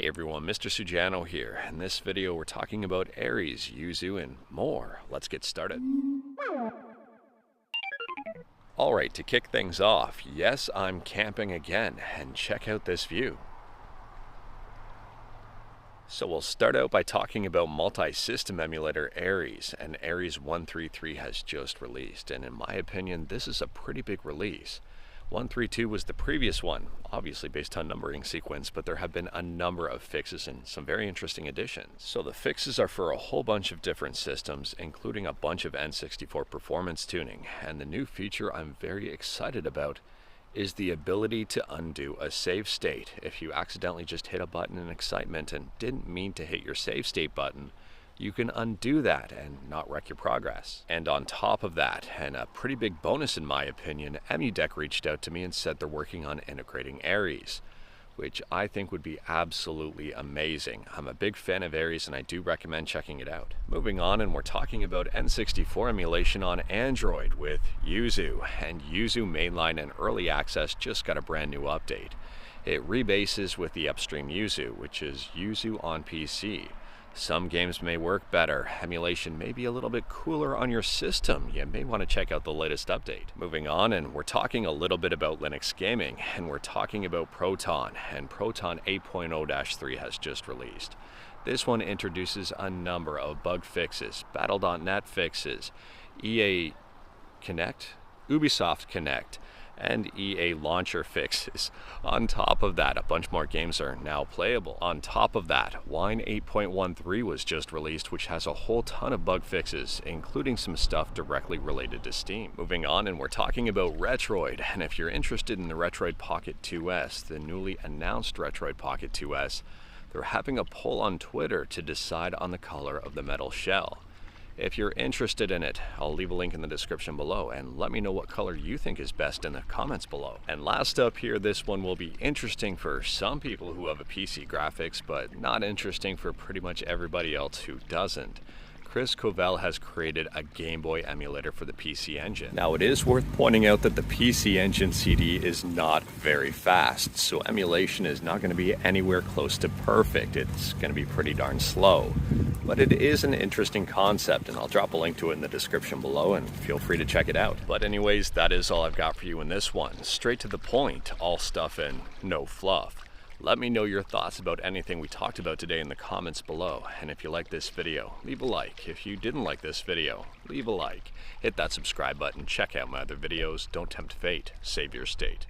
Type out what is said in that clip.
Hey everyone, Mr. Sujano here. In this video we're talking about Aries, Yuzu, and more. Let's get started. Alright, to kick things off, yes, I'm camping again, and check out this view. So we'll start out by talking about multi-system emulator Aries, and Aries 133 has just released, and in my opinion this is a pretty big release. 132 was the previous one, obviously based on numbering sequence, but there have been a number of fixes and some very interesting additions. So the fixes are for a whole bunch of different systems, including a bunch of N64 performance tuning, and the new feature I'm very excited about is the ability to undo a save state. If you accidentally just hit a button in excitement and didn't mean to hit your save state button, you can undo that and not wreck your progress. And on top of that, and a pretty big bonus in my opinion, EmuDeck reached out to me and said they're working on integrating Aries, which I think would be absolutely amazing. I'm a big fan of Aries and I do recommend checking it out. Moving on, and we're talking about N64 emulation on Android with Yuzu, and Yuzu Mainline and Early Access just got a brand new update. It rebases with the upstream Yuzu, which is Yuzu on PC. Some games may work better, emulation may be a little bit cooler on your system. You may want to check out the latest update. Moving on, and we're talking a little bit about Linux gaming, and we're talking about Proton, and Proton 8.0-3 has just released. This one introduces a number of bug fixes, Battle.net fixes, EA Connect, Ubisoft Connect, and EA Launcher fixes. On top of that, a bunch more games are now playable. On top of that, Wine 8.13 was just released, which has a whole ton of bug fixes, including some stuff directly related to Steam. Moving on, and we're talking about Retroid, and if you're interested in the Retroid Pocket 2S, the newly announced Retroid Pocket 2S, they're having a poll on Twitter to decide on the color of the metal shell. If you're interested in it, I'll leave a link in the description below, and let me know what color you think is best in the comments below. And last up here, this one will be interesting for some people who have a PC graphics, but not interesting for pretty much everybody else who doesn't. Chris Covell has created a Game Boy emulator for the PC Engine. Now it is worth pointing out that the PC Engine CD is not very fast, so emulation is not going to be anywhere close to perfect. It's going to be pretty darn slow. But it is an interesting concept, and I'll drop a link to it in the description below, and feel free to check it out. But anyways, that is all I've got for you in this one. Straight to the point, all stuff and no fluff. Let me know your thoughts about anything we talked about today in the comments below. And if you like this video, leave a like. If you didn't like this video, leave a like. Hit that subscribe button, check out my other videos. Don't tempt fate, save your state.